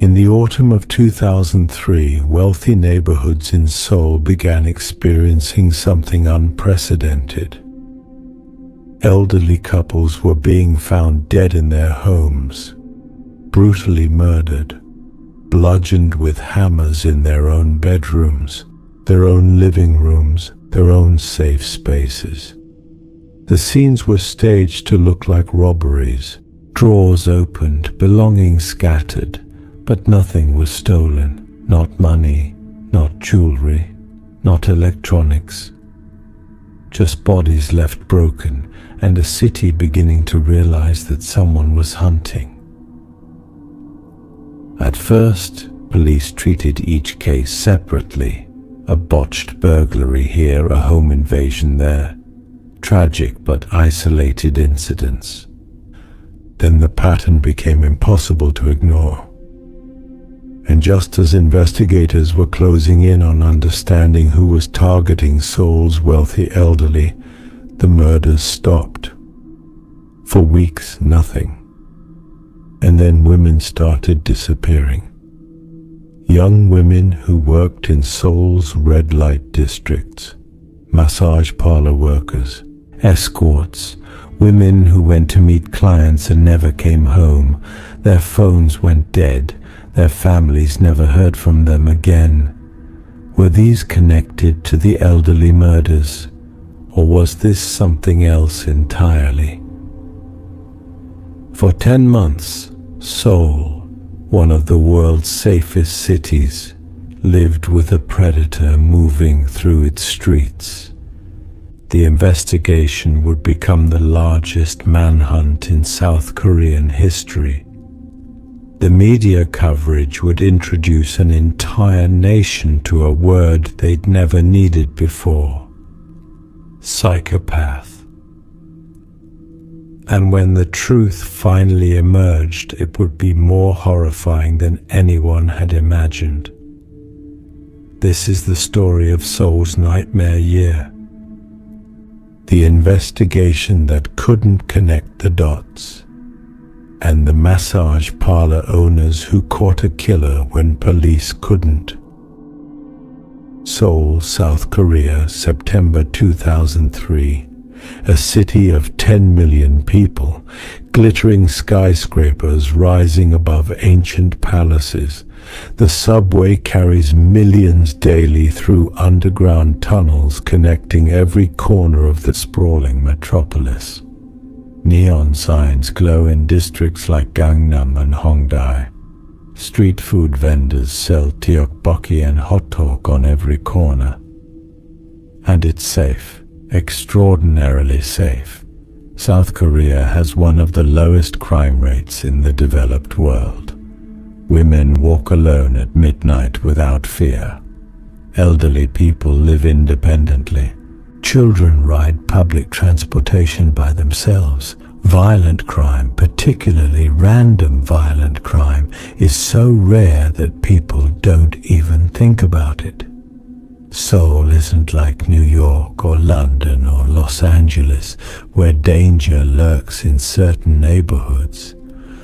In the autumn of 2003, wealthy neighborhoods in Seoul began experiencing something unprecedented. Elderly couples were being found dead in their homes, brutally murdered, bludgeoned with hammers in their own bedrooms, their own living rooms, their own safe spaces. The scenes were staged to look like robberies. Drawers opened, belongings scattered, but nothing was stolen. Not money, not jewelry, not electronics. Just bodies left broken, and a city beginning to realize that someone was hunting. At first, police treated each case separately. A botched burglary here, a home invasion there. Tragic but isolated incidents. Then the pattern became impossible to ignore. And just as investigators were closing in on understanding who was targeting Seoul's wealthy elderly, the murders stopped. For weeks, nothing. And then women started disappearing. Young women who worked in Seoul's red light districts, massage parlor workers, escorts, women who went to meet clients and never came home. Their phones went dead. Their families never heard from them again. Were these connected to the elderly murders, or was this something else entirely? For 10 months, Seoul, one of the world's safest cities, lived with a predator moving through its streets. The investigation would become the largest manhunt in South Korean history. The media coverage would introduce an entire nation to a word they'd never needed before: psychopath. And when the truth finally emerged, it would be more horrifying than anyone had imagined. This is the story of Seoul's nightmare year. The investigation that couldn't connect the dots, and the massage parlor owners who caught a killer when police couldn't. Seoul, South Korea, September 2003. A city of 10 million people, glittering skyscrapers rising above ancient palaces. The subway carries millions daily through underground tunnels connecting every corner of the sprawling metropolis. Neon signs glow in districts like Gangnam and Hongdae. Street food vendors sell tteokbokki and hot dog on every corner. And it's safe. Extraordinarily safe. South Korea has one of the lowest crime rates in the developed world. Women walk alone at midnight without fear. Elderly people live independently. Children ride public transportation by themselves. Violent crime, particularly random violent crime, is so rare that people don't even think about it. Seoul isn't like New York or London or Los Angeles, where danger lurks in certain neighborhoods.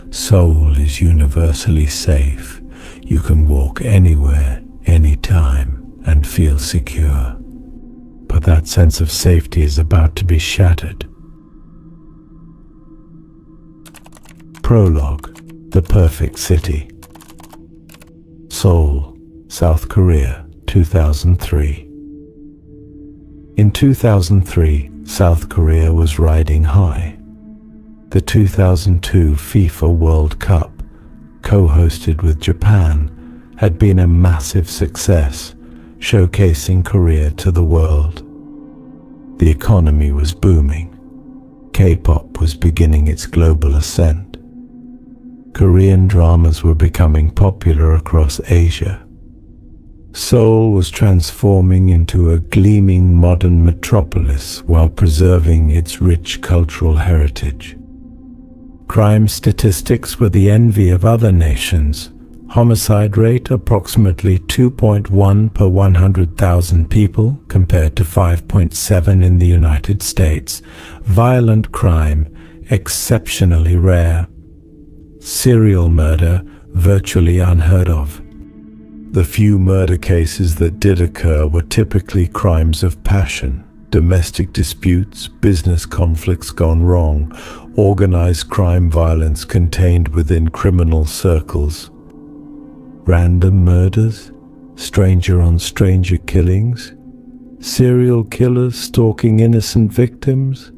Seoul is universally safe. You can walk anywhere, anytime, and feel secure. But that sense of safety is about to be shattered. Prologue: The Perfect City. Seoul, South Korea, 2003. In 2003, South Korea was riding high. The 2002 FIFA World Cup, co-hosted with Japan, had been a massive success, showcasing Korea to the world. The economy was booming. K-pop was beginning its global ascent. Korean dramas were becoming popular across Asia. Seoul was transforming into a gleaming modern metropolis while preserving its rich cultural heritage. Crime statistics were the envy of other nations. Homicide rate approximately 2.1 per 100,000 people compared to 5.7 in the United States. Violent crime exceptionally rare. Serial murder virtually unheard of. The few murder cases that did occur were typically crimes of passion, domestic disputes, business conflicts gone wrong, organized crime violence contained within criminal circles. Random murders, stranger-on-stranger killings, serial killers stalking innocent victims.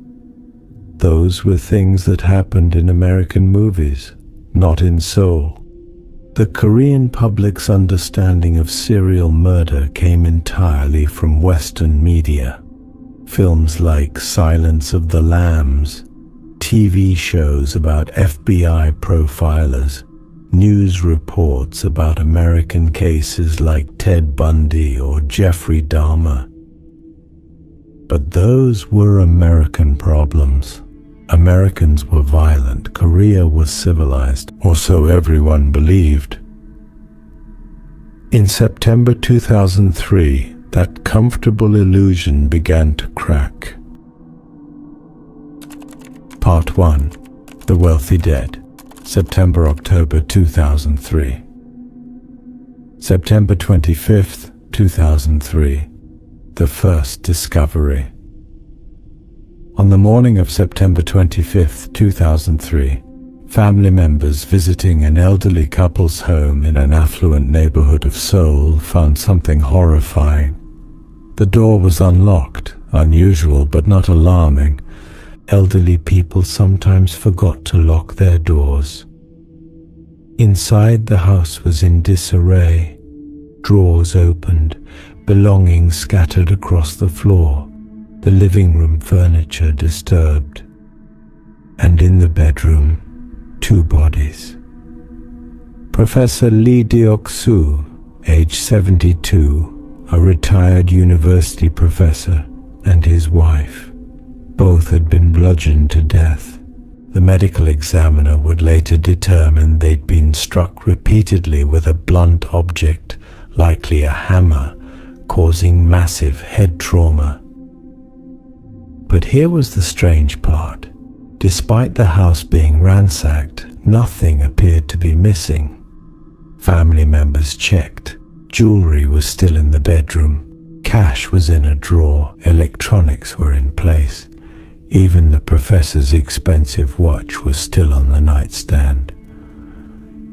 Those were things that happened in American movies, not in Seoul. The Korean public's understanding of serial murder came entirely from Western media. Films like Silence of the Lambs, TV shows about FBI profilers, news reports about American cases like Ted Bundy or Jeffrey Dahmer. But those were American problems. Americans were violent, Korea was civilized, or so everyone believed. In September 2003, that comfortable illusion began to crack. Part 1. The Wealthy Dead. September-October 2003. September 25th, 2003. The first discovery. On the morning of September 25th, 2003, family members visiting an elderly couple's home in an affluent neighborhood of Seoul found something horrifying. The door was unlocked, unusual but not alarming. Elderly people sometimes forgot to lock their doors. Inside, the house was in disarray. Drawers opened, belongings scattered across the floor, the living room furniture disturbed. And in the bedroom, 2 bodies. Professor Lee Deok-soo, age 72, a retired university professor, and his wife. Both had been bludgeoned to death. The medical examiner would later determine they'd been struck repeatedly with a blunt object, likely a hammer, causing massive head trauma. But here was the strange part. Despite the house being ransacked, nothing appeared to be missing. Family members checked. Jewelry was still in the bedroom. Cash was in a drawer. Electronics were in place. Even the professor's expensive watch was still on the nightstand.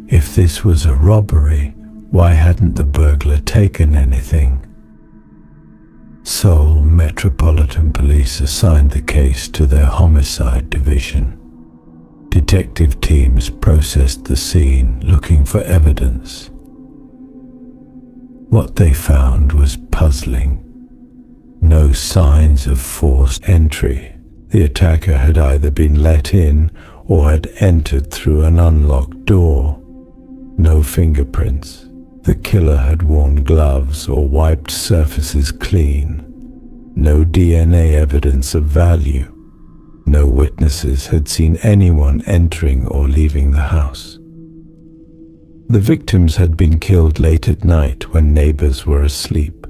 If this was a robbery, why hadn't the burglar taken anything? Seoul Metropolitan Police assigned the case to their homicide division. Detective teams processed the scene, looking for evidence. What they found was puzzling. No signs of forced entry. The attacker had either been let in or had entered through an unlocked door. No fingerprints. The killer had worn gloves or wiped surfaces clean. No DNA evidence of value. No witnesses had seen anyone entering or leaving the house. The victims had been killed late at night when neighbors were asleep.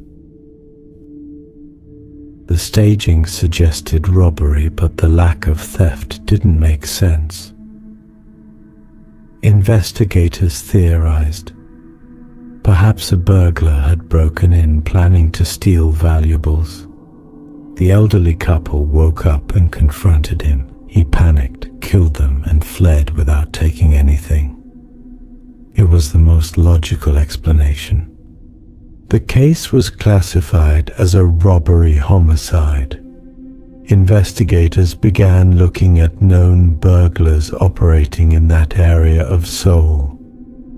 The staging suggested robbery, but the lack of theft didn't make sense. Investigators theorized. Perhaps a burglar had broken in, planning to steal valuables. The elderly couple woke up and confronted him. He panicked, killed them, and fled without taking anything. It was the most logical explanation. The case was classified as a robbery homicide. Investigators began looking at known burglars operating in that area of Seoul.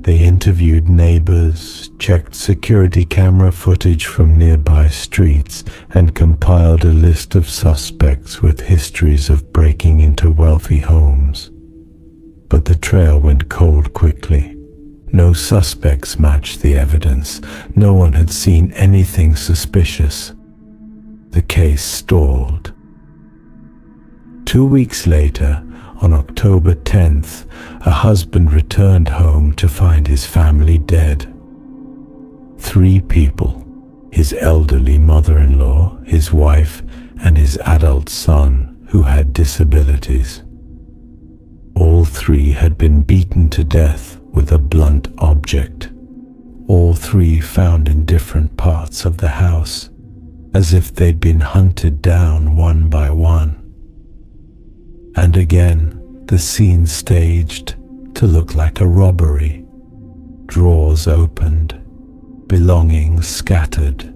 They interviewed neighbors, checked security camera footage from nearby streets, and compiled a list of suspects with histories of breaking into wealthy homes. But the trail went cold quickly. No suspects matched the evidence. No one had seen anything suspicious. The case stalled. 2 weeks later, on October 10th, a husband returned home to find his family dead. 3 people, his elderly mother-in-law, his wife, and his adult son, who had disabilities. All 3 had been beaten to death with a blunt object, all three found in different parts of the house, as if they'd been hunted down one by one. And again, the scene staged to look like a robbery. Drawers opened, belongings scattered,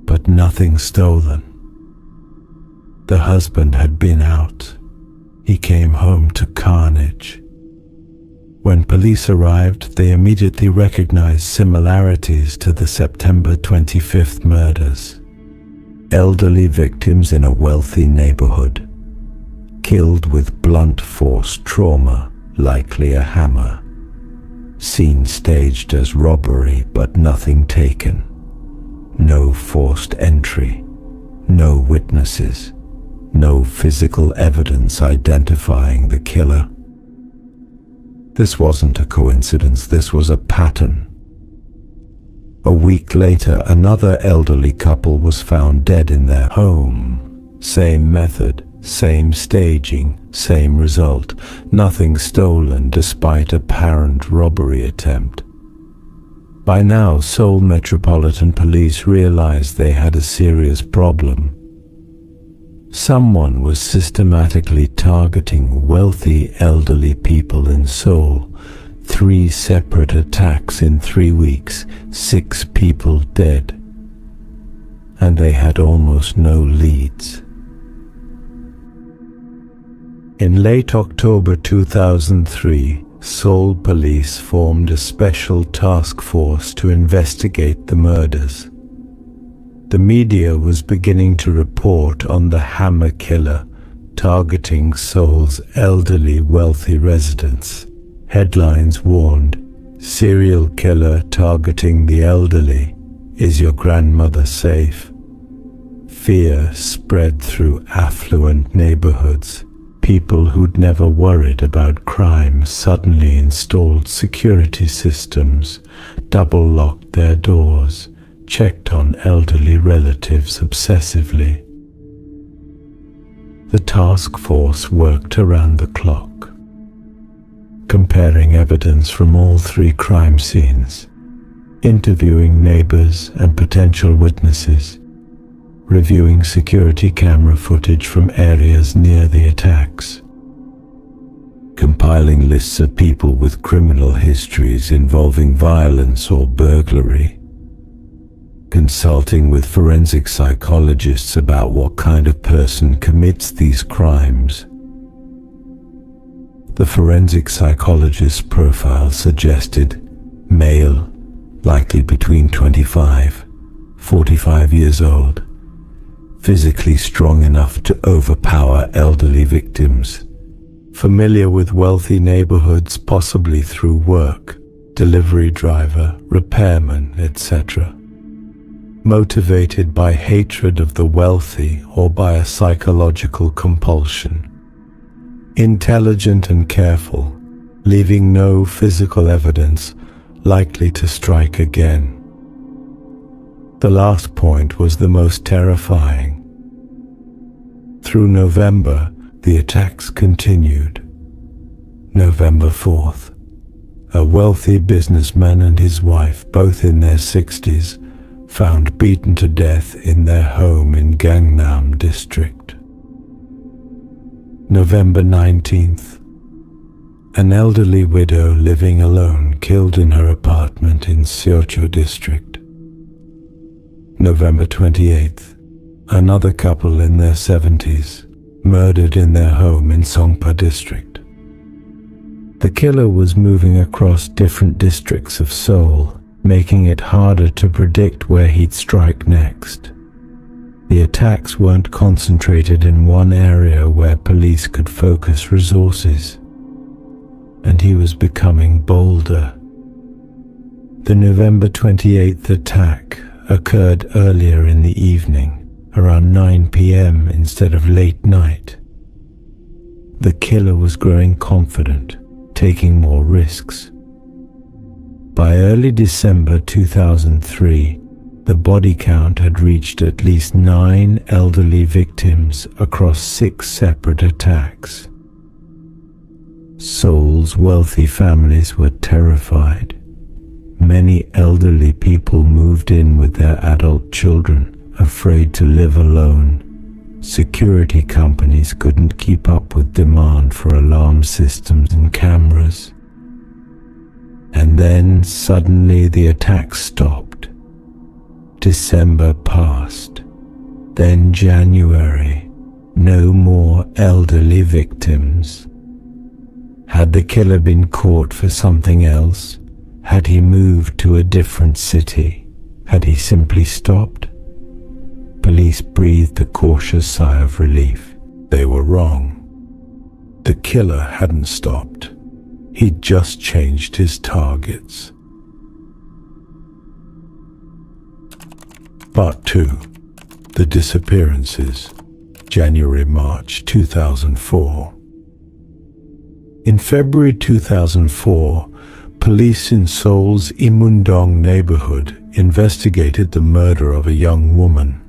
but nothing stolen. The husband had been out. He came home to carnage. When police arrived, they immediately recognized similarities to the September 25th murders. Elderly victims in a wealthy neighborhood, killed with blunt force trauma, likely a hammer. Scene staged as robbery, but nothing taken. No forced entry, no witnesses, no physical evidence identifying the killer. This wasn't a coincidence, this was a pattern. A week later, another elderly couple was found dead in their home. Same method, same staging, same result. Nothing stolen despite apparent robbery attempt. By now, Seoul Metropolitan Police realized they had a serious problem. Someone was systematically targeting wealthy elderly people in Seoul. 3 separate attacks in 3 weeks, 6 people dead. And they had almost no leads. In late October 2003, Seoul police formed a special task force to investigate the murders. The media was beginning to report on the hammer killer targeting Seoul's elderly wealthy residents. Headlines warned, "Serial killer targeting the elderly. Is your grandmother safe?" Fear spread through affluent neighborhoods. People who'd never worried about crime suddenly installed security systems, double-locked their doors, checked on elderly relatives obsessively. The task force worked around the clock, comparing evidence from all 3 crime scenes, interviewing neighbors and potential witnesses, reviewing security camera footage from areas near the attacks, compiling lists of people with criminal histories involving violence or burglary, consulting with forensic psychologists about what kind of person commits these crimes. The forensic psychologist's profile suggested male, likely between 45 years old, physically strong enough to overpower elderly victims, familiar with wealthy neighborhoods possibly through work, delivery driver, repairman, etc. Motivated by hatred of the wealthy or by a psychological compulsion. Intelligent and careful, leaving no physical evidence, likely to strike again. The last point was the most terrifying. Through November, the attacks continued. November 4th, a wealthy businessman and his wife, both in their 60s, found beaten to death in their home in Gangnam district. November 19th, an elderly widow living alone killed in her apartment in Seoul district. November 28th, another couple in their 70s, murdered in their home in Songpa district. The killer was moving across different districts of Seoul, making it harder to predict where he'd strike next. The attacks weren't concentrated in one area where police could focus resources, and he was becoming bolder. The November 28th attack occurred earlier in the evening, around 9 p.m. instead of late night. The killer was growing confident, taking more risks. By early December 2003, the body count had reached at least 9 elderly victims across 6 separate attacks. Seoul's wealthy families were terrified. Many elderly people moved in with their adult children, afraid to live alone. Security companies couldn't keep up with demand for alarm systems and cameras. And then suddenly the attacks stopped. December passed. Then January. No more elderly victims. Had the killer been caught for something else? Had he moved to a different city? Had he simply stopped? Police breathed a cautious sigh of relief. They were wrong. The killer hadn't stopped. He'd just changed his targets. Part 2. The Disappearances. January-March 2004. In February 2004, police in Seoul's Imundong neighborhood investigated the murder of a young woman.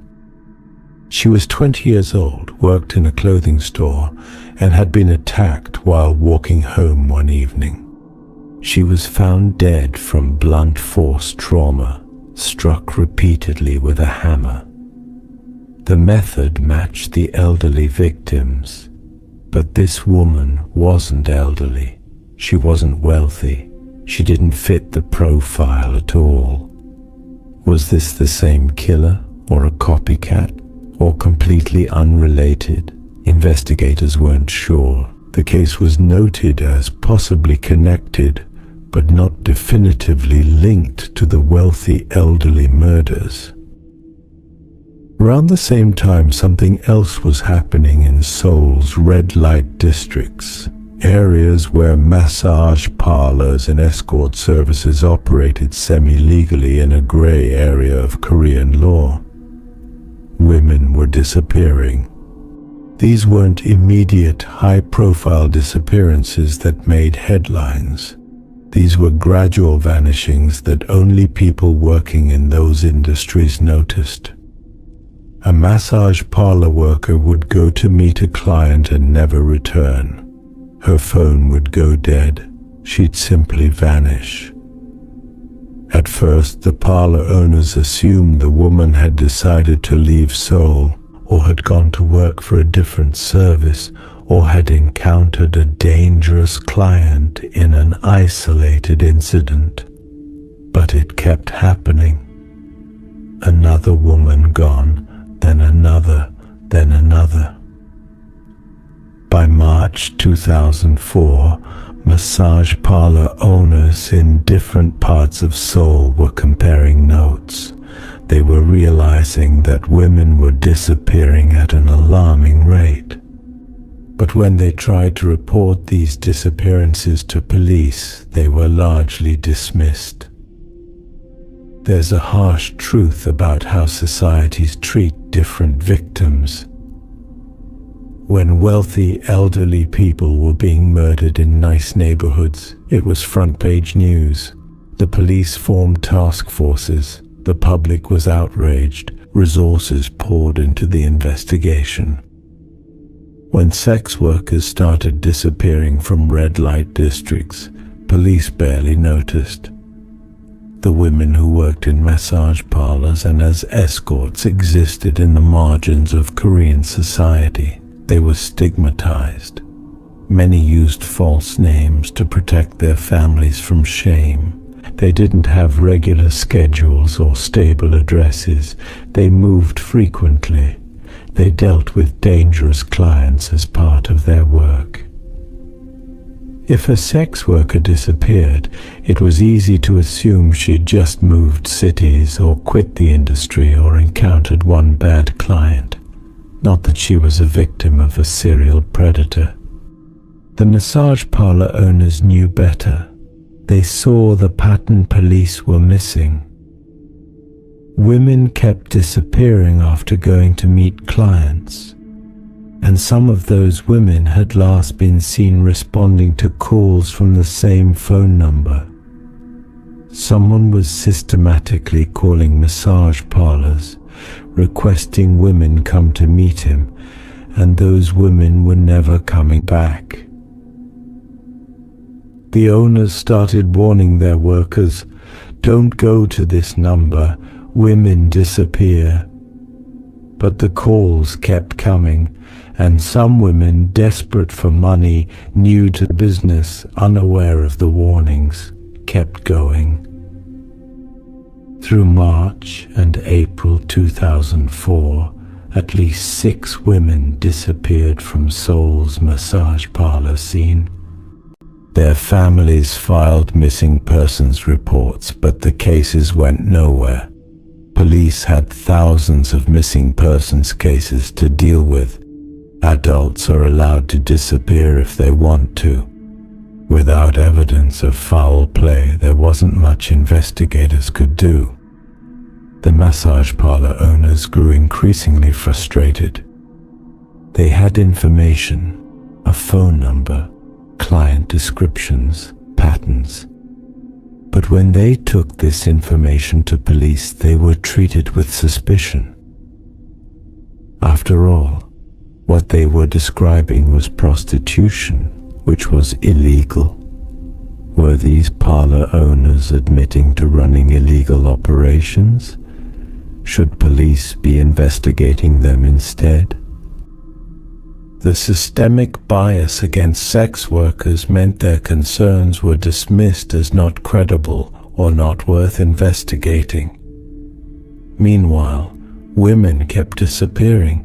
She was 20 years old, worked in a clothing store, and had been attacked while walking home one evening. She was found dead from blunt force trauma, struck repeatedly with a hammer. The method matched the elderly victims, but this woman wasn't elderly. She wasn't wealthy. She didn't fit the profile at all. Was this the same killer, or a copycat, or completely unrelated? Investigators weren't sure. The case was noted as possibly connected, but not definitively linked to the wealthy elderly murders. Around the same time, something else was happening in Seoul's red light districts, areas where massage parlors and escort services operated semi-legally in a gray area of Korean law. Women were disappearing. These weren't immediate, high-profile disappearances that made headlines. These were gradual vanishings that only people working in those industries noticed. A massage parlor worker would go to meet a client and never return. Her phone would go dead. She'd simply vanish. At first, the parlor owners assumed the woman had decided to leave Seoul, or had gone to work for a different service, or had encountered a dangerous client in an isolated incident. But it kept happening. Another woman gone, then another, then another. By March 2004, massage parlor owners in different parts of Seoul were comparing notes. They were realizing that women were disappearing at an alarming rate. But when they tried to report these disappearances to police, they were largely dismissed. There's a harsh truth about how societies treat different victims. When wealthy, elderly people were being murdered in nice neighborhoods, it was front-page news. The police formed task forces. The public was outraged. Resources poured into the investigation. When sex workers started disappearing from red light districts, police barely noticed. The women who worked in massage parlors and as escorts existed in the margins of Korean society. They were stigmatized. Many used false names to protect their families from shame. They didn't have regular schedules or stable addresses. They moved frequently. They dealt with dangerous clients as part of their work. If a sex worker disappeared, it was easy to assume she'd just moved cities or quit the industry or encountered one bad client. Not that she was a victim of a serial predator. The massage parlor owners knew better. They saw the pattern police were missing. Women kept disappearing after going to meet clients. And some of those women had last been seen responding to calls from the same phone number. Someone was systematically calling massage parlors, requesting women come to meet him, and those women were never coming back. The owners started warning their workers, "Don't go to this number, women disappear." But the calls kept coming, and some women, desperate for money, new to the business, unaware of the warnings, kept going. Through March and April 2004, at least 6 women disappeared from Seoul's massage parlor scene. Their families filed missing persons reports, but the cases went nowhere. Police had thousands of missing persons cases to deal with. Adults are allowed to disappear if they want to. Without evidence of foul play, there wasn't much investigators could do. The massage parlor owners grew increasingly frustrated. They had information, a phone number, client descriptions, patterns. But when they took this information to police, they were treated with suspicion. After all, what they were describing was prostitution, which was illegal. Were these parlor owners admitting to running illegal operations? Should police be investigating them instead? The systemic bias against sex workers meant their concerns were dismissed as not credible or not worth investigating. Meanwhile, women kept disappearing.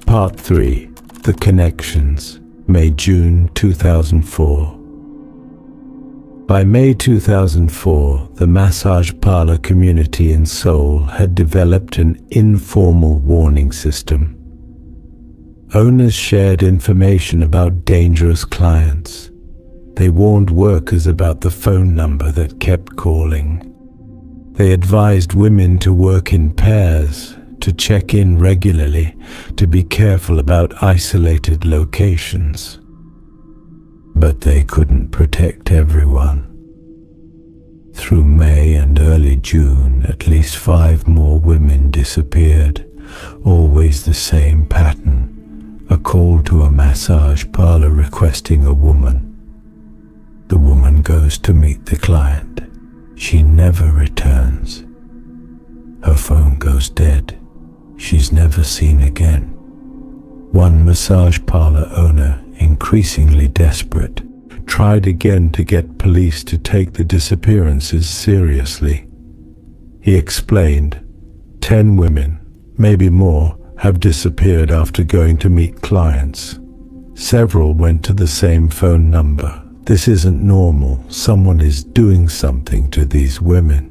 Part 3. The Connections, May-June 2004. By May 2004, the massage parlor community in Seoul had developed an informal warning system. Owners shared information about dangerous clients. They warned workers about the phone number that kept calling. They advised women to work in pairs, to check in regularly, to be careful about isolated locations. But they couldn't protect everyone. Through May and early June, at least 5 more women disappeared, always the same pattern: a call to a massage parlor requesting a woman. The woman goes to meet the client. She never returns. Her phone goes dead. She's never seen again. One massage parlor owner, increasingly desperate, tried again to get police to take the disappearances seriously. He explained, 10 women, maybe more, have disappeared after going to meet clients. Several went to the same phone number. This isn't normal. Someone is doing something to these women.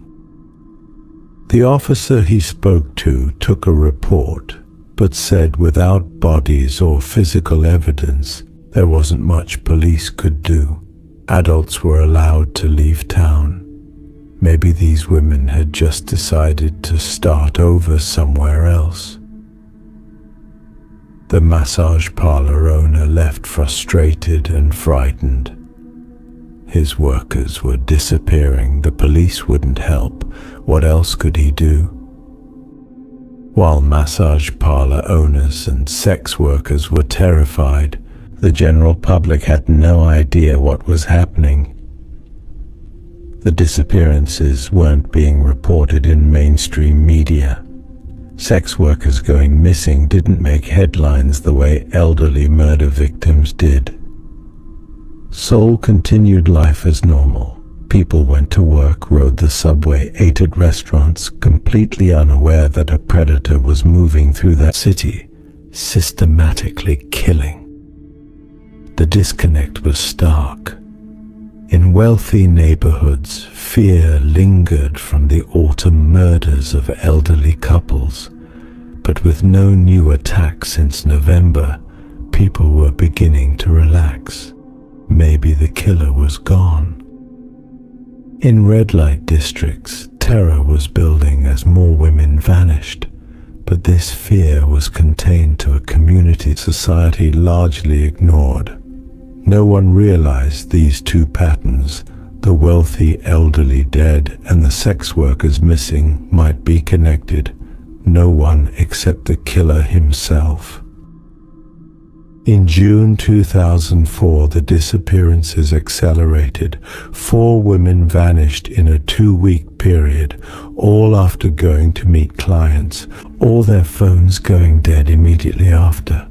The officer he spoke to took a report, but said without bodies or physical evidence, there wasn't much police could do. Adults were allowed to leave town. Maybe these women had just decided to start over somewhere else. The massage parlor owner left frustrated and frightened. His workers were disappearing. The police wouldn't help. What else could he do? While massage parlor owners and sex workers were terrified, the general public had no idea what was happening. The disappearances weren't being reported in mainstream media. Sex workers going missing didn't make headlines the way elderly murder victims did. Seoul continued life as normal. People went to work, rode the subway, ate at restaurants, completely unaware that a predator was moving through that city, systematically killing. The disconnect was stark. In wealthy neighborhoods, fear lingered from the autumn murders of elderly couples, but with no new attacks since November, people were beginning to relax. Maybe the killer was gone. In red light districts, terror was building as more women vanished, but this fear was contained to a community society largely ignored. No one realized these two patterns, the wealthy elderly dead and the sex workers missing, might be connected. No one except the killer himself. In June 2004, the disappearances accelerated. 4 women vanished in a 2-week period, all after going to meet clients, all their phones going dead immediately after.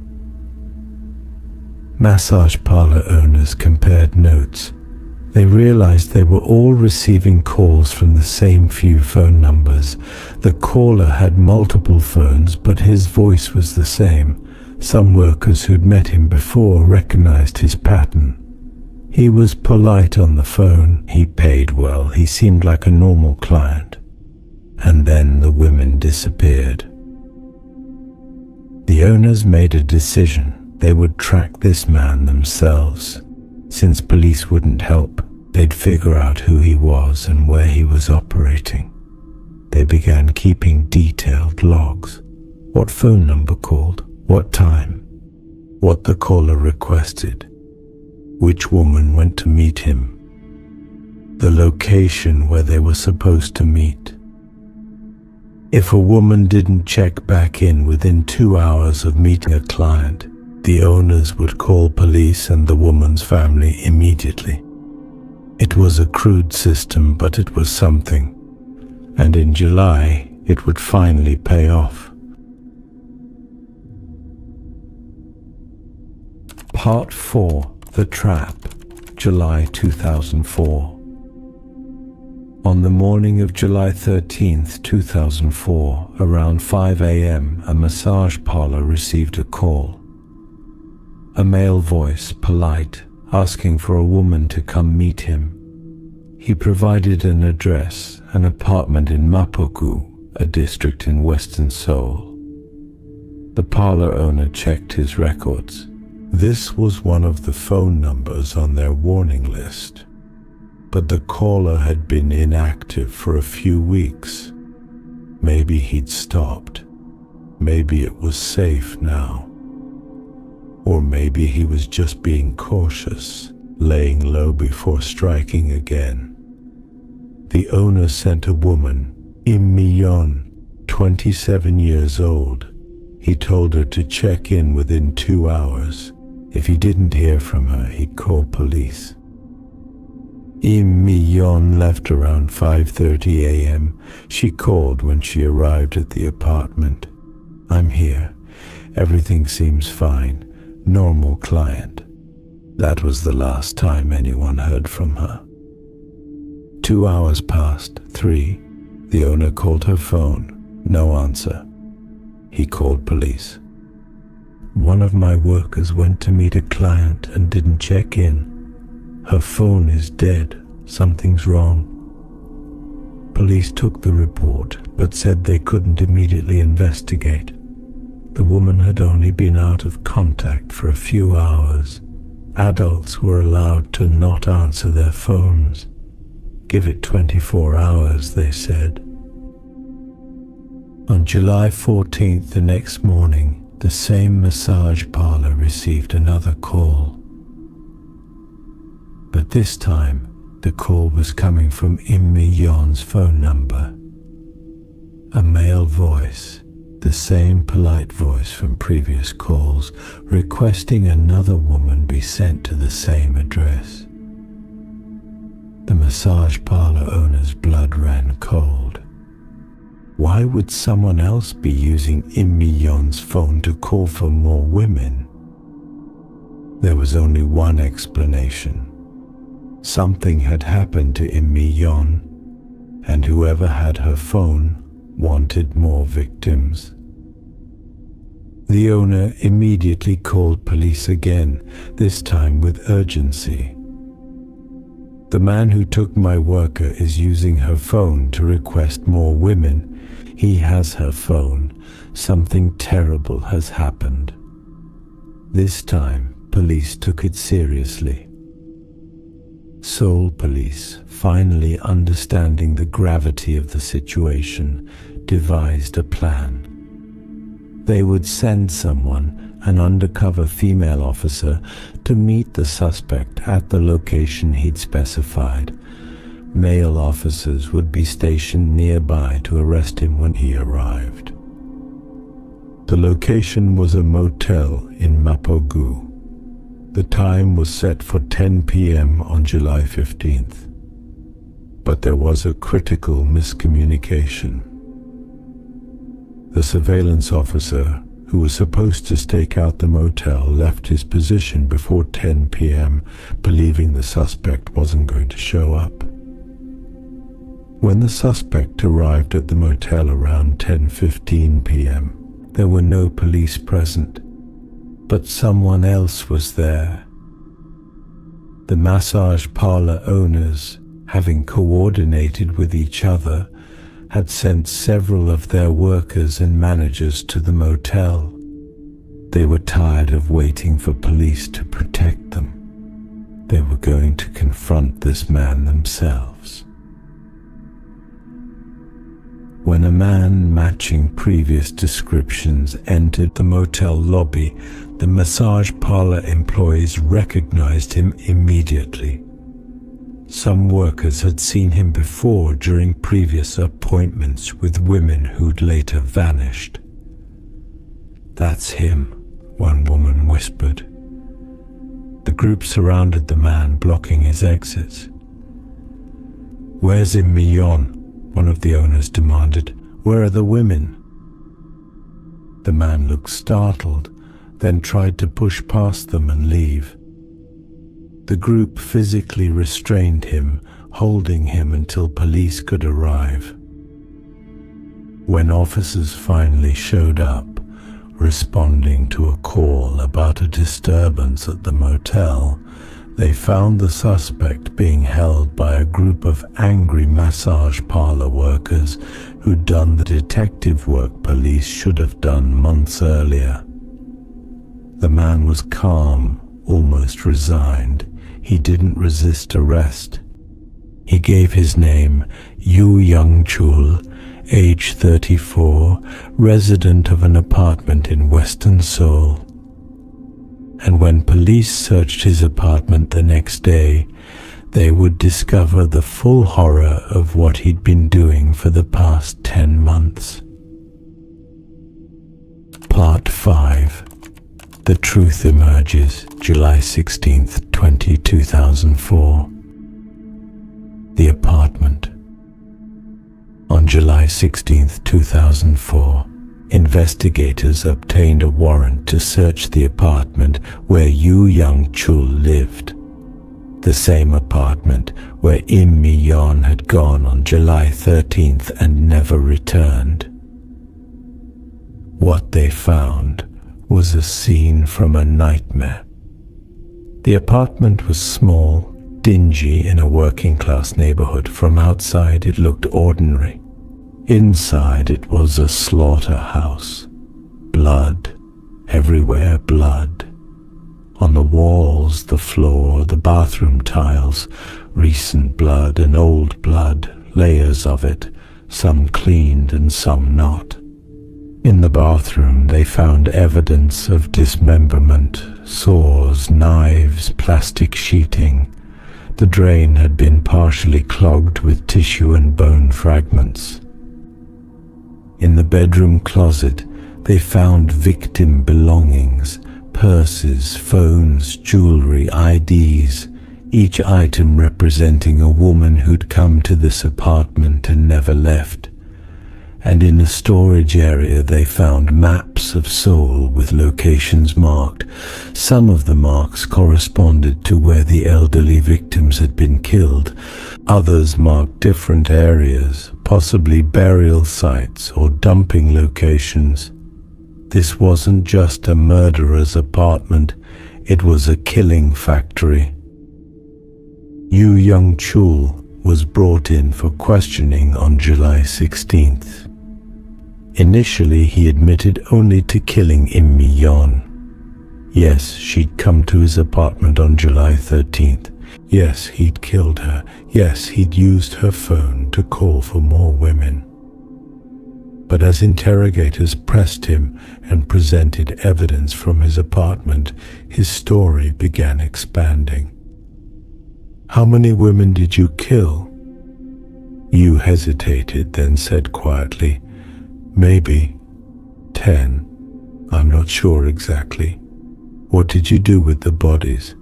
Massage parlor owners compared notes. They realized they were all receiving calls from the same few phone numbers. The caller had multiple phones, but his voice was the same. Some workers who'd met him before recognized his pattern. He was polite on the phone, he paid well, he seemed like a normal client. And then the women disappeared. The owners made a decision. They would track this man themselves. Since police wouldn't help, they'd figure out who he was and where he was operating. They began keeping detailed logs. What phone number called, what time, what the caller requested, which woman went to meet him, the location where they were supposed to meet. If a woman didn't check back in within 2 hours of meeting a client, the owners would call police and the woman's family immediately. It was a crude system, but it was something. And in July, it would finally pay off. Part 4. The Trap, July 2004. On the morning of July 13th, 2004, around 5 a.m., a massage parlor received a call. A male voice, polite, asking for a woman to come meet him. He provided an address, an apartment in Mapoku, a district in western Seoul. The parlor owner checked his records. This was one of the phone numbers on their warning list, but the caller had been inactive for a few weeks. Maybe he'd stopped. Maybe it was safe now. Or maybe he was just being cautious, laying low before striking again. The owner sent a woman, Im Mi-yeon, 27 years old. He told her to check in within 2 hours. If he didn't hear from her, he'd call police. Im Mi-yeon left around 5:30 a.m. She called when she arrived at the apartment. "I'm here. Everything seems fine. Normal client." That was the last time anyone heard from her. 2 hours passed, 3. The owner called her phone. No answer. He called police. "One of my workers went to meet a client and didn't check in. Her phone is dead. Something's wrong." Police took the report, but said they couldn't immediately investigate. The woman had only been out of contact for a few hours. Adults were allowed to not answer their phones. Give it 24 hours, they said. On July 14th, the next morning, the same massage parlor received another call. But this time, the call was coming from Im Mi-yeon's phone number. A male voice, the same polite voice from previous calls, requesting another woman be sent to the same address. The massage parlor owner's blood ran cold. Why would someone else be using Im Mi-yeon's phone to call for more women? There was only one explanation. Something had happened to Im Mi-yeon, and whoever had her phone wanted more victims. The owner immediately called police again, this time with urgency. "The man who took my worker is using her phone to request more women. He has her phone. Something terrible has happened." This time, police took it seriously. Seoul police, finally understanding the gravity of the situation, devised a plan. They would send someone, an undercover female officer, to meet the suspect at the location he'd specified. Male officers would be stationed nearby to arrest him when he arrived. The location was a motel in Mapogu. The time was set for 10 p.m. on July 15th. But there was a critical miscommunication. The surveillance officer who was supposed to stake out the motel left his position before 10 p.m., believing the suspect wasn't going to show up. When the suspect arrived at the motel around 10:15 p.m., there were no police present, but someone else was there. The massage parlor owners, having coordinated with each other, had sent several of their workers and managers to the motel. They were tired of waiting for police to protect them. They were going to confront this man themselves. When a man matching previous descriptions entered the motel lobby, the massage parlor employees recognized him immediately. Some workers had seen him before during previous appointments with women who'd later vanished. "That's him," one woman whispered. The group surrounded the man, blocking his exits. "Where's Im Mi-yeon?" one of the owners demanded. "Where are the women?" The man looked startled, then tried to push past them and leave. The group physically restrained him, holding him until police could arrive. When officers finally showed up, responding to a call about a disturbance at the motel, they found the suspect being held by a group of angry massage parlor workers who'd done the detective work police should have done months earlier. The man was calm, almost resigned. He didn't resist arrest. He gave his name, Yoo Young-chul, age 34, resident of an apartment in Western Seoul. And when police searched his apartment the next day, they would discover the full horror of what he'd been doing for the past 10 months. Part 5. The Truth Emerges, July 16th, 2004. The apartment. On July 16th, 2004, investigators obtained a warrant to search the apartment where Yoo Young-chul lived, the same apartment where Im Mi-yeon had gone on July 13th and never returned. What they found was a scene from a nightmare. The apartment was small, dingy in a working-class neighborhood. From outside it looked ordinary. Inside it was a slaughterhouse. Blood. Everywhere blood. On the walls, the floor, the bathroom tiles, recent blood and old blood, layers of it, some cleaned and some not. In the bathroom they found evidence of dismemberment, sores, knives, plastic sheeting. The drain had been partially clogged with tissue and bone fragments. In the bedroom closet, they found victim belongings, purses, phones, jewelry, IDs, each item representing a woman who'd come to this apartment and never left. And in a storage area they found maps of Seoul with locations marked. Some of the marks corresponded to where the elderly victims had been killed. Others marked different areas, possibly burial sites or dumping locations. This wasn't just a murderer's apartment, it was a killing factory. Yoo Young-chul was brought in for questioning on July 16th. Initially, he admitted only to killing Im Mi-yeon. Yes, she'd come to his apartment on July 13th. Yes, he'd killed her. Yes, he'd used her phone to call for more women. But as interrogators pressed him and presented evidence from his apartment, his story began expanding. "How many women did you kill?" Yoo hesitated, then said quietly, "Maybe 10. I'm not sure exactly. What did you do with the bodies?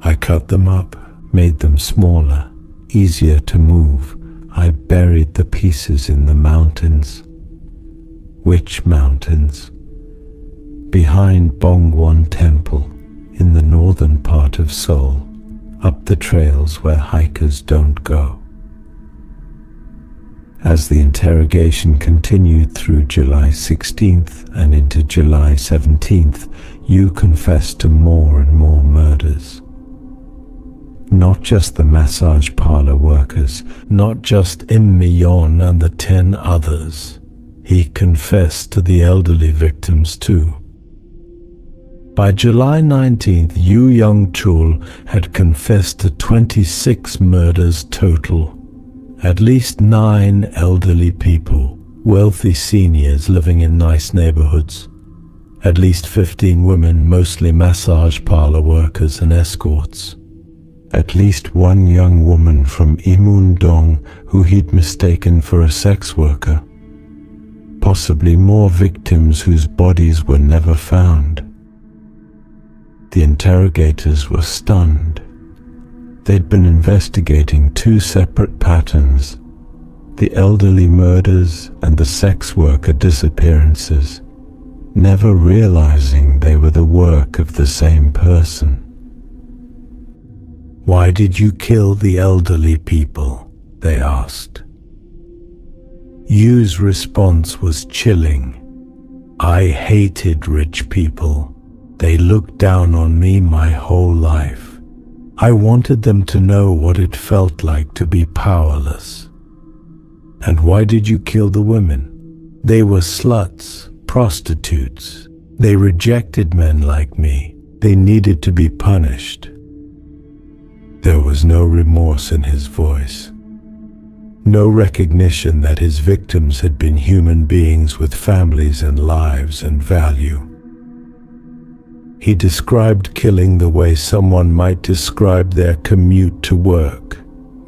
I cut them up, made them smaller, easier to move. I buried the pieces in the mountains. Which mountains? Behind Bongwon Temple, in the northern part of Seoul, up the trails where hikers don't go. As the interrogation continued through July 16th and into July 17th, you confessed to more and more murders. Not just the massage parlor workers, not just Im Mi-yeon and the 10 others. He confessed to the elderly victims too. By July 19th, Yoo Young-chul had confessed to 26 murders total. At least 9 elderly people, wealthy seniors living in nice neighborhoods. At least 15 women, mostly massage parlor workers and escorts. At least 1 young woman from Imun-dong who he'd mistaken for a sex worker. Possibly more victims whose bodies were never found. The interrogators were stunned. They'd been investigating 2 separate patterns, the elderly murders and the sex worker disappearances, never realizing they were the work of the same person. Why did you kill the elderly people? They asked. Yu's response was chilling. I hated rich people. They looked down on me my whole life. I wanted them to know what it felt like to be powerless. And why did you kill the women? They were sluts, prostitutes. They rejected men like me. They needed to be punished. There was no remorse in his voice. No recognition that his victims had been human beings with families and lives and value. He described killing the way someone might describe their commute to work.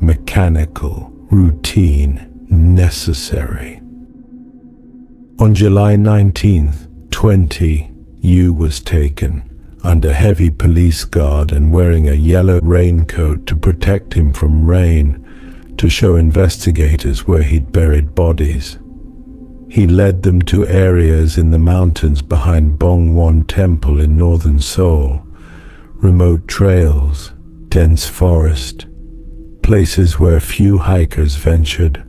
Mechanical, routine, necessary. On July 19th, 20, Yu was taken, under heavy police guard and wearing a yellow raincoat to protect him from rain, to show investigators where he'd buried bodies. He led them to areas in the mountains behind Bongwon Temple in northern Seoul, remote trails, dense forest, places where few hikers ventured.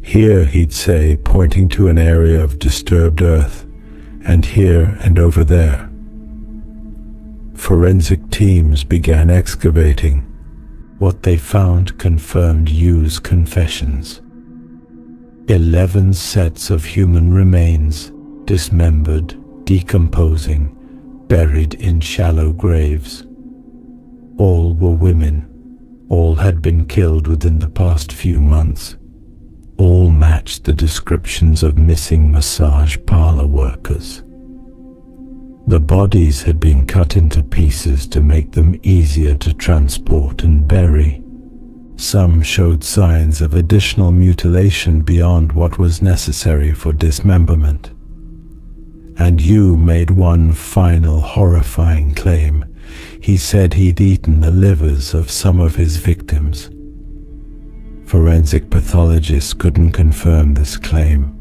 Here, he'd say, pointing to an area of disturbed earth, and here and over there. Forensic teams began excavating. What they found confirmed Yu's confessions. 11 sets of human remains, dismembered, decomposing, buried in shallow graves. All were women. All had been killed within the past few months. All matched the descriptions of missing massage parlor workers. The bodies had been cut into pieces to make them easier to transport and bury. Some showed signs of additional mutilation beyond what was necessary for dismemberment. And Yu made one final horrifying claim. He said he'd eaten the livers of some of his victims. Forensic pathologists couldn't confirm this claim.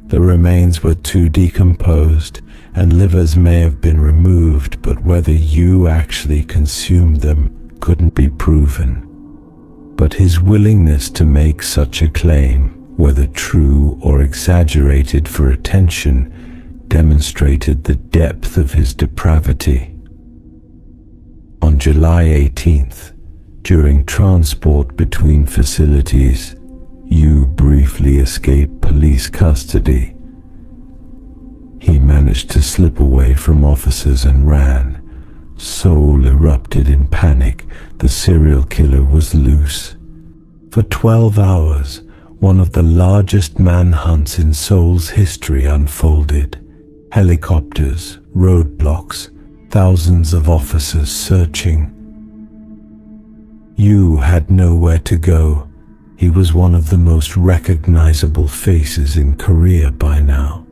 The remains were too decomposed, and livers may have been removed, but whether Yu actually consumed them couldn't be proven. But his willingness to make such a claim, whether true or exaggerated for attention, demonstrated the depth of his depravity. On July 18th, during transport between facilities, Yu briefly escaped police custody. He managed to slip away from officers and ran. Seoul erupted in panic. The serial killer was loose. For 12 hours, one of the largest manhunts in Seoul's history unfolded. Helicopters, roadblocks, thousands of officers searching. Yu had nowhere to go. He was one of the most recognizable faces in Korea by now.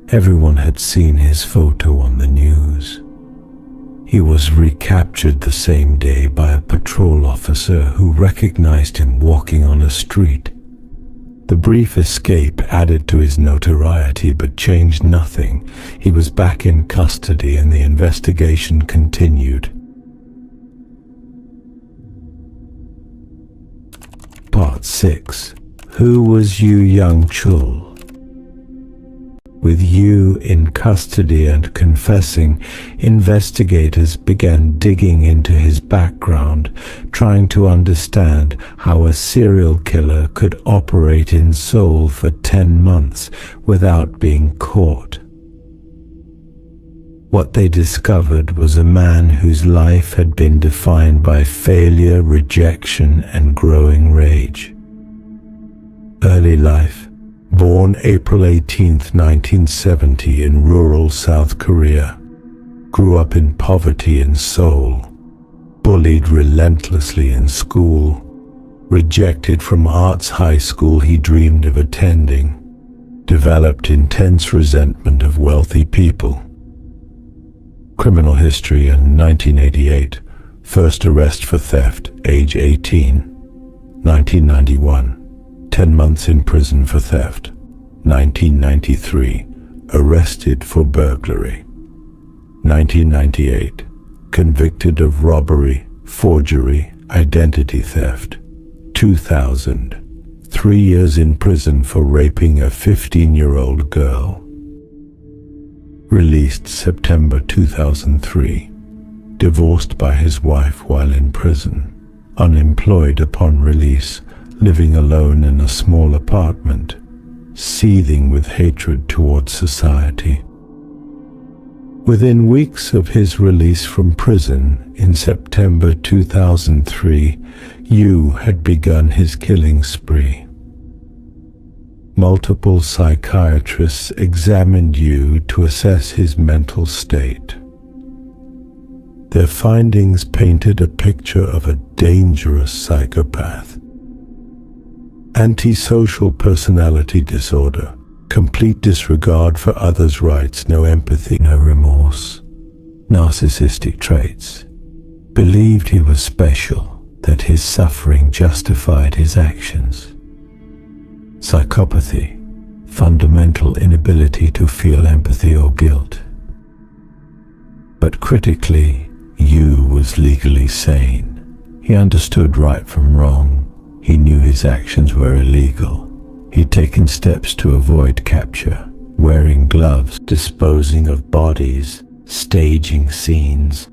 Everyone had seen his photo on the news. He was recaptured the same day by a patrol officer who recognized him walking on a street. The brief escape added to his notoriety but changed nothing. He was back in custody and the investigation continued. Part 6. Who was Yu Young-chul? With Yu in custody and confessing, investigators began digging into his background, trying to understand how a serial killer could operate in Seoul for 10 months without being caught. What they discovered was a man whose life had been defined by failure, rejection, and growing rage. Early life. Born April 18, 1970 in rural South Korea, grew up in poverty in Seoul, bullied relentlessly in school, rejected from arts high school he dreamed of attending, developed intense resentment of wealthy people. Criminal history in 1988, first arrest for theft, age 18, 1991. 10 months in prison for theft. 1993. Arrested for burglary. 1998. Convicted of robbery, forgery, identity theft. 2000. 3 years in prison for raping a 15-year-old girl. Released September 2003. Divorced by his wife while in prison. Unemployed upon release. Living alone in a small apartment, seething with hatred towards society. Within weeks of his release from prison in September 2003, Yu had begun his killing spree. Multiple psychiatrists examined Yu to assess his mental state. Their findings painted a picture of a dangerous psychopath. Antisocial personality disorder, complete disregard for others' rights, no empathy, no remorse, narcissistic traits, believed he was special, that his suffering justified his actions. Psychopathy, fundamental inability to feel empathy or guilt. But critically, Yu was legally sane. He understood right from wrong. He knew his actions were illegal. He'd taken steps to avoid capture, wearing gloves, disposing of bodies, staging scenes.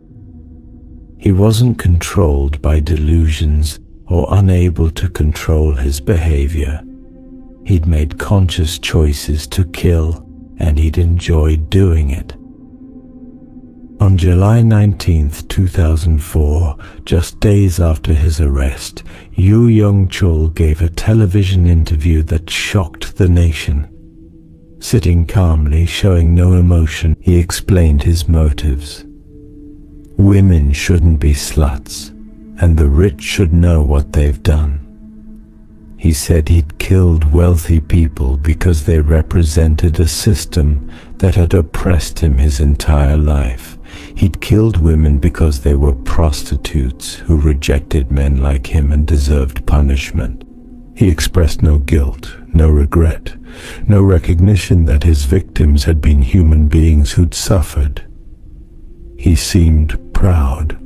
He wasn't controlled by delusions or unable to control his behavior. He'd made conscious choices to kill, and he'd enjoyed doing it. On July 19, 2004, just days after his arrest, Yu Young-chul gave a television interview that shocked the nation. Sitting calmly, showing no emotion, he explained his motives. Women shouldn't be sluts, and the rich should know what they've done. He said he'd killed wealthy people because they represented a system that had oppressed him his entire life. He'd killed women because they were prostitutes who rejected men like him and deserved punishment. He expressed no guilt, no regret, no recognition that his victims had been human beings who'd suffered. He seemed proud.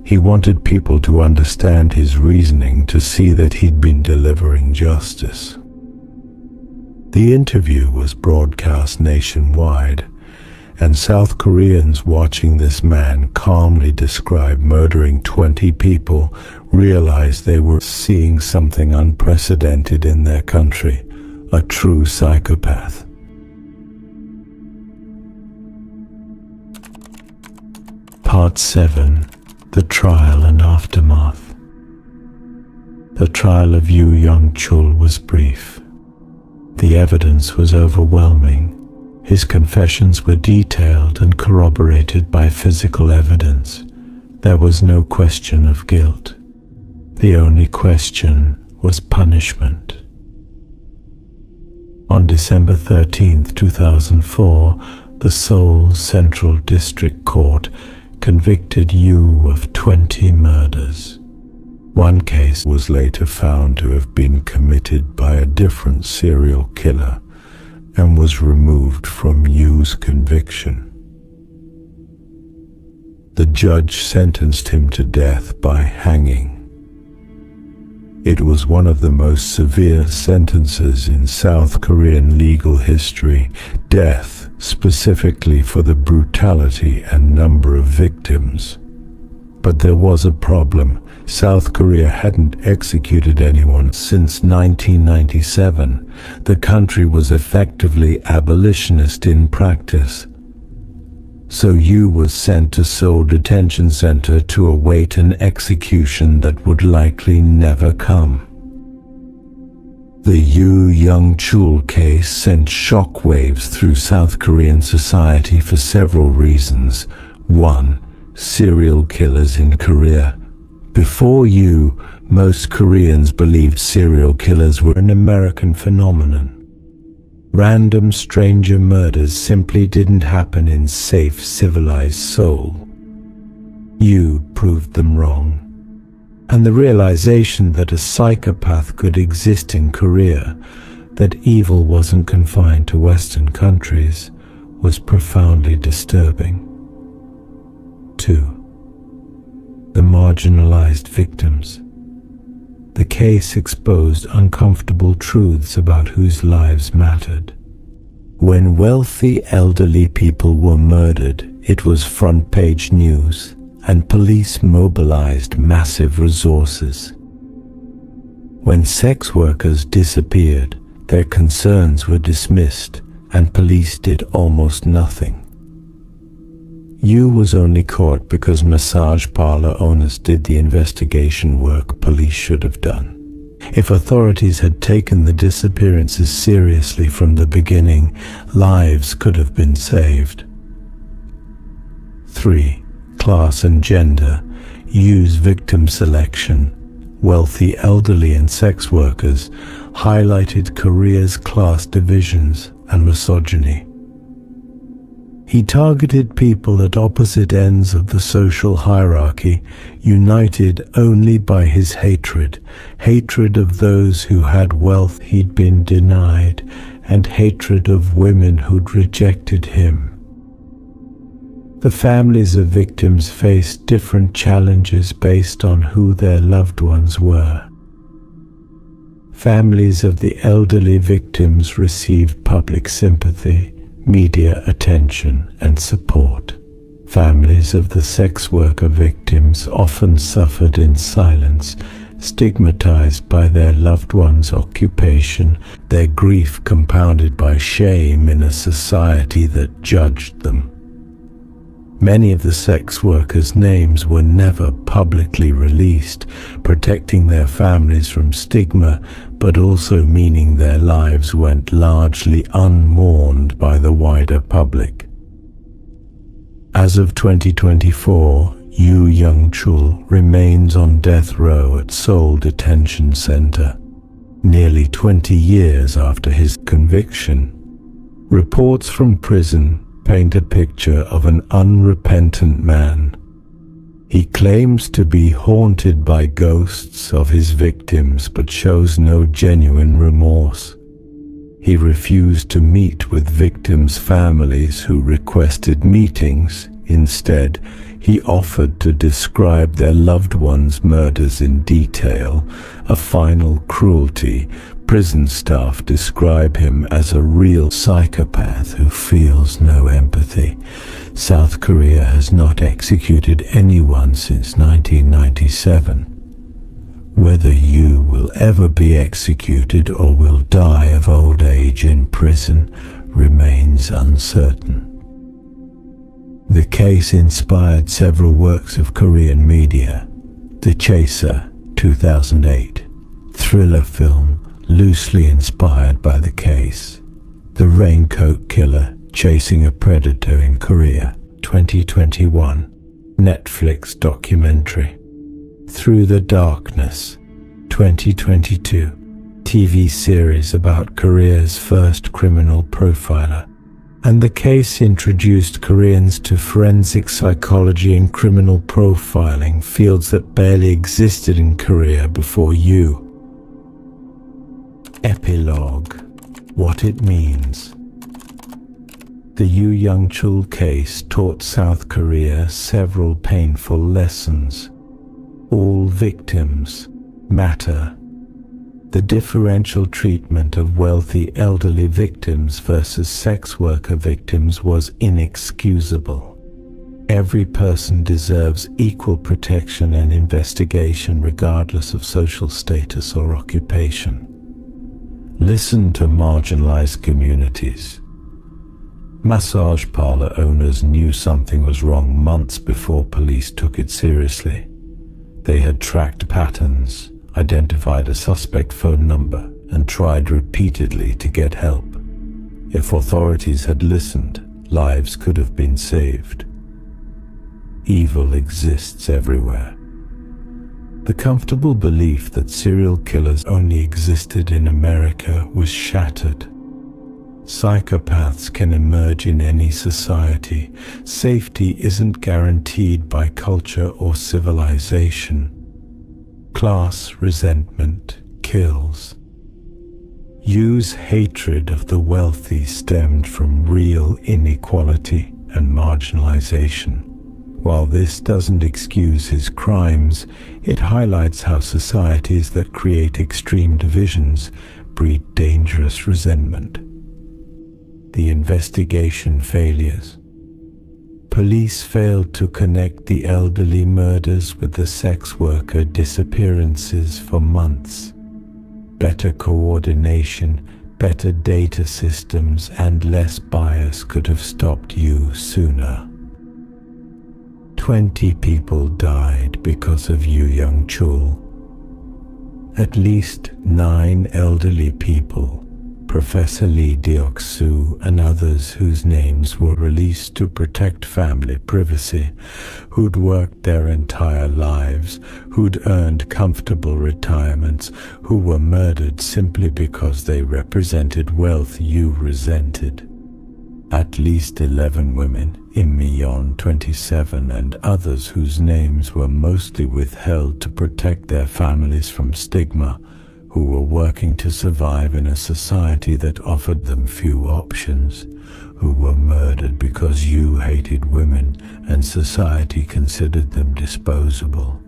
He wanted people to understand his reasoning, to see that he'd been delivering justice. The interview was broadcast nationwide, and South Koreans watching this man calmly describe murdering 20 people realized they were seeing something unprecedented in their country, a true psychopath. Part 7. The Trial and Aftermath. The trial of Yu Young-chul was brief. The evidence was overwhelming. His confessions were detailed and corroborated by physical evidence. There was no question of guilt. The only question was punishment. On December 13, 2004, the Seoul Central District Court convicted Yu of 20 murders. One case was later found to have been committed by a different serial killer and was removed from Yu's conviction. The judge sentenced him to death by hanging. It was one of the most severe sentences in South Korean legal history, death specifically for the brutality and number of victims. But there was a problem. South Korea hadn't executed anyone since 1997. The country was effectively abolitionist in practice. So Yu was sent to Seoul Detention Center to await an execution that would likely never come. The Yu Young-chul case sent shockwaves through South Korean society for several reasons. 1. Serial killers in Korea. Before Yu, most Koreans believed serial killers were an American phenomenon. Random stranger murders simply didn't happen in safe, civilized Seoul. Yu proved them wrong. And the realization that a psychopath could exist in Korea, that evil wasn't confined to Western countries, was profoundly disturbing. 2. The marginalized victims. The case exposed uncomfortable truths about whose lives mattered. When wealthy elderly people were murdered, it was front-page news, and police mobilized massive resources. When sex workers disappeared, their concerns were dismissed, and police did almost nothing. Yu was only caught because massage parlor owners did the investigation work police should have done. If authorities had taken the disappearances seriously from the beginning, lives could have been saved. 3. Class and gender. Yu's victim selection, wealthy, elderly, and sex workers, highlighted Korea's class divisions and misogyny. He targeted people at opposite ends of the social hierarchy, united only by his hatred of those who had wealth he'd been denied, and hatred of women who'd rejected him. The families of victims faced different challenges based on who their loved ones were. Families of the elderly victims received public sympathy, media attention, and support. Families of the sex worker victims often suffered in silence, stigmatized by their loved one's occupation, their grief compounded by shame in a society that judged them. Many of the sex workers' names were never publicly released, protecting their families from stigma, but also meaning their lives went largely unmourned by the wider public. As of 2024, Yu Young-chul remains on death row at Seoul Detention Center, nearly 20 years after his conviction. Reports from prison paint a picture of an unrepentant man. He claims to be haunted by ghosts of his victims but shows no genuine remorse. He refused to meet with victims' families who requested meetings. Instead, he offered to describe their loved ones' murders in detail, a final cruelty. Prison staff describe him as a real psychopath who feels no empathy. South Korea has not executed anyone since 1997. Whether Yu will ever be executed or will die of old age in prison remains uncertain. The case inspired several works of Korean media. The Chaser, 2008, thriller film loosely inspired by the case. The Raincoat Killer, Chasing a Predator in Korea, 2021, Netflix documentary. Through the Darkness, 2022, TV series about Korea's first criminal profiler, and the case introduced Koreans to forensic psychology and criminal profiling, fields that barely existed in Korea before You. Epilogue: what it means. The Yoo Young-chul case taught South Korea several painful lessons. All victims matter. The differential treatment of wealthy elderly victims versus sex worker victims was inexcusable. Every person deserves equal protection and investigation regardless of social status or occupation. Listen to marginalized communities. Massage parlor owners knew something was wrong months before police took it seriously. They had tracked patterns, identified a suspect phone number, and tried repeatedly to get help. If authorities had listened, lives could have been saved. Evil exists everywhere. The comfortable belief that serial killers only existed in America was shattered. Psychopaths can emerge in any society. Safety isn't guaranteed by culture or civilization. Class resentment kills. Yu's hatred of the wealthy stemmed from real inequality and marginalization. While this doesn't excuse his crimes, it highlights how societies that create extreme divisions breed dangerous resentment. The investigation failures. Police failed to connect the elderly murders with the sex worker disappearances for months. Better coordination, better data systems, and less bias could have stopped you sooner. 20 people died because of Yoo Young-chul. At least 9 elderly people, Professor Lee Deok-soo and others whose names were released to protect family privacy, who'd worked their entire lives, who'd earned comfortable retirements, who were murdered simply because they represented wealth you resented. At least 11 women, Im Mi-yeon, 27, and others whose names were mostly withheld to protect their families from stigma, who were working to survive in a society that offered them few options, who were murdered because you hated women and society considered them disposable.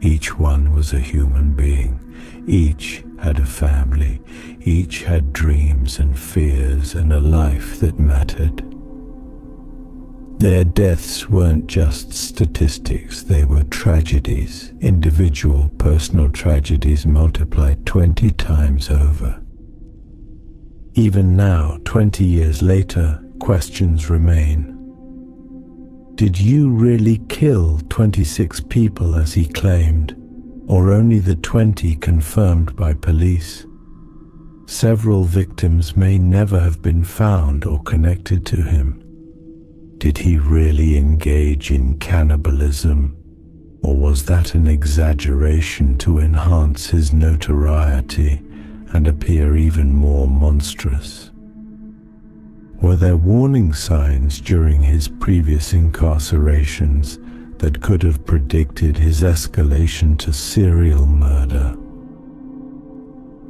Each one was a human being. Each had a family. Each had dreams and fears and a life that mattered. Their deaths weren't just statistics, they were tragedies, individual, personal tragedies multiplied 20 times over. Even now, 20 years later, questions remain. Did you really kill 26 people as he claimed, or only the 20 confirmed by police? Several victims may never have been found or connected to him. Did he really engage in cannibalism, or was that an exaggeration to enhance his notoriety and appear even more monstrous? Were there warning signs during his previous incarcerations that could have predicted his escalation to serial murder?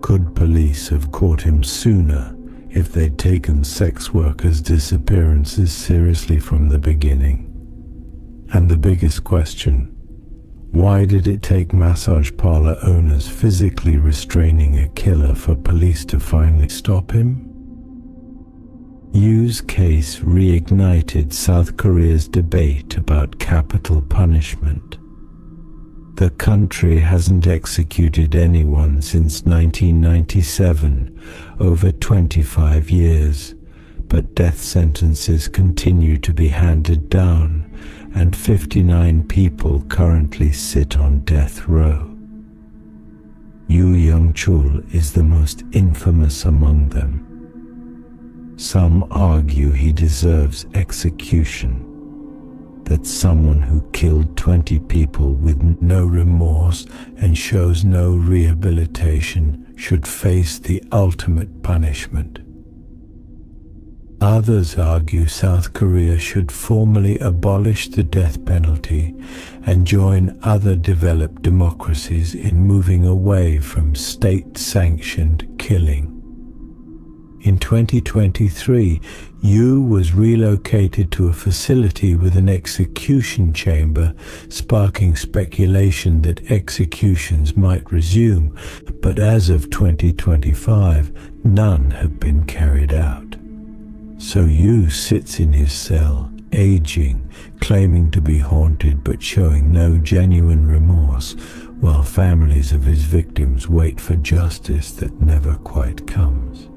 Could police have caught him sooner if they'd taken sex workers' disappearances seriously from the beginning? And the biggest question, why did it take massage parlor owners physically restraining a killer for police to finally stop him? Yu's case reignited South Korea's debate about capital punishment. The country hasn't executed anyone since 1997, over 25 years, but death sentences continue to be handed down, and 59 people currently sit on death row. Yoo Young-chul is the most infamous among them. Some argue he deserves execution. that someone who killed 20 people with no remorse and shows no rehabilitation should face the ultimate punishment. Others argue South Korea should formally abolish the death penalty and join other developed democracies in moving away from state-sanctioned killing. In 2023, Yu was relocated to a facility with an execution chamber, sparking speculation that executions might resume, but as of 2025, none have been carried out. So Yu sits in his cell, aging, claiming to be haunted but showing no genuine remorse, while families of his victims wait for justice that never quite comes.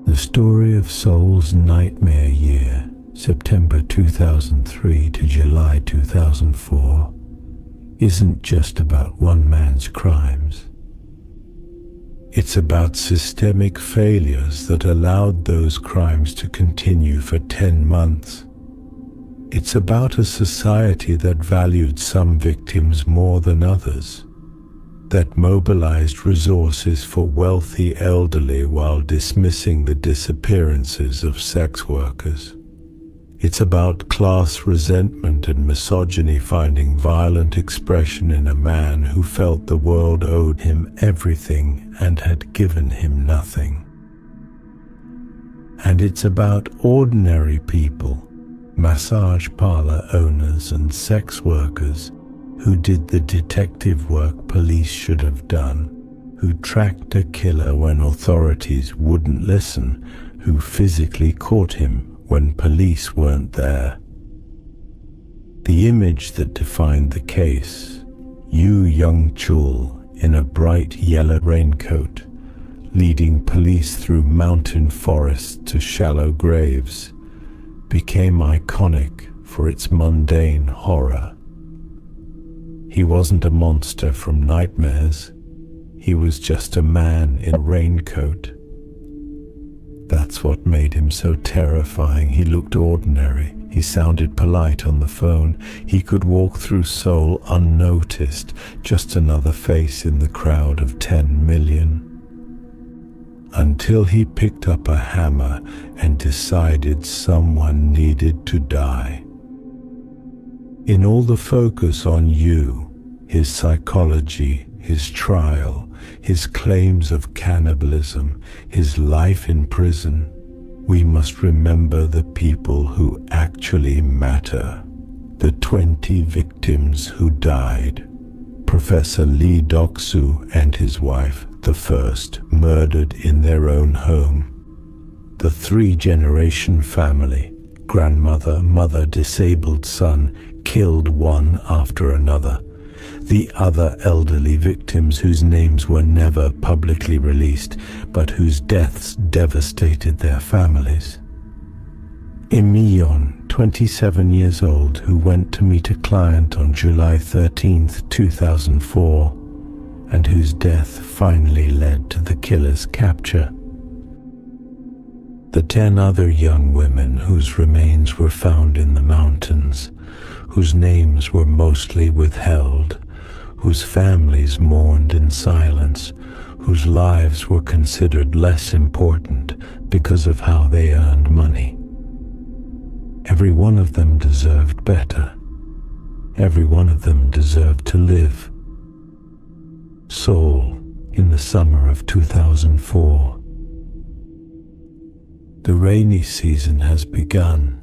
The story of Seoul's nightmare year, September 2003 to July 2004, isn't just about one man's crimes. It's about systemic failures that allowed those crimes to continue for 10 months. It's about a society that valued some victims more than others, that mobilized resources for wealthy elderly while dismissing the disappearances of sex workers. It's about class resentment and misogyny finding violent expression in a man who felt the world owed him everything and had given him nothing. And it's about ordinary people, massage parlor owners and sex workers, who did the detective work police should have done, who tracked a killer when authorities wouldn't listen, who physically caught him when police weren't there. The image that defined the case, Yu Young-chul in a bright yellow raincoat, leading police through mountain forests to shallow graves, became iconic for its mundane horror. He wasn't a monster from nightmares. He was just a man in a raincoat. That's what made him so terrifying. He looked ordinary. He sounded polite on the phone. He could walk through Seoul unnoticed, just another face in the crowd of 10 million. Until he picked up a hammer and decided someone needed to die. In all the focus on Yu, his psychology, his trial, his claims of cannibalism, his life in prison, we must remember the people who actually matter. The 20 victims who died. Professor Lee Doksu and his wife, the first, murdered in their own home. The 3-generation family, grandmother, mother, disabled son, killed one after another. The other elderly victims whose names were never publicly released, but whose deaths devastated their families. Im Yeon, 27 years old, who went to meet a client on July 13, 2004, and whose death finally led to the killer's capture. The 10 other young women whose remains were found in the mountains, whose names were mostly withheld, whose families mourned in silence, whose lives were considered less important because of how they earned money. Every one of them deserved better. Every one of them deserved to live. Seoul, in the summer of 2004. The rainy season has begun.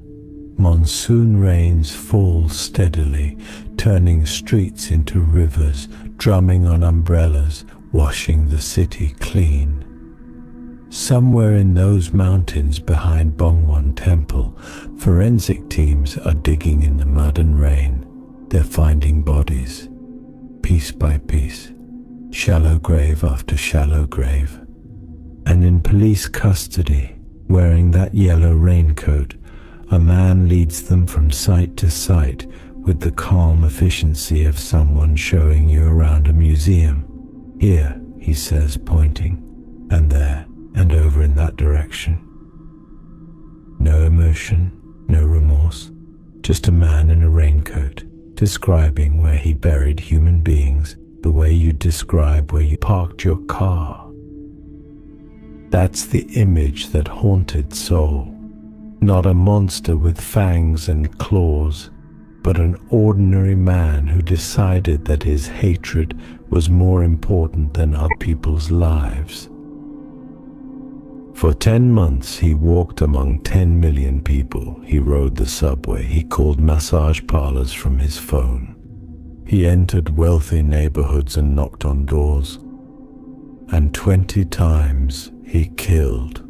Monsoon rains fall steadily, turning streets into rivers, drumming on umbrellas, washing the city clean. Somewhere in those mountains behind Bongwon Temple, forensic teams are digging in the mud and rain. They're finding bodies, piece by piece, shallow grave after shallow grave. And in police custody, wearing that yellow raincoat, a man leads them from site to site with the calm efficiency of someone showing you around a museum. Here, he says, pointing, and there, and over in that direction. No emotion, no remorse, Just a man in a raincoat, describing where he buried human beings the way you describe where you parked your car. That's the image that haunted Seoul. Not a monster with fangs and claws, but an ordinary man who decided that his hatred was more important than other people's lives. For 10 months he walked among 10 million people. He rode the subway. He called massage parlors from his phone. He entered wealthy neighborhoods and knocked on doors. And 20 times he killed.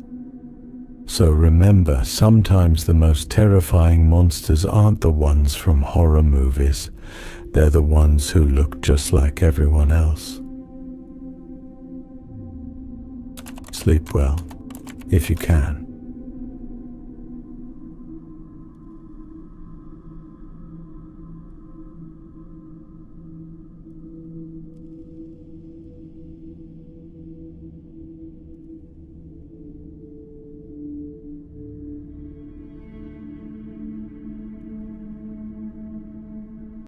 So remember, sometimes the most terrifying monsters aren't the ones from horror movies. They're the ones who look just like everyone else. Sleep well, if you can.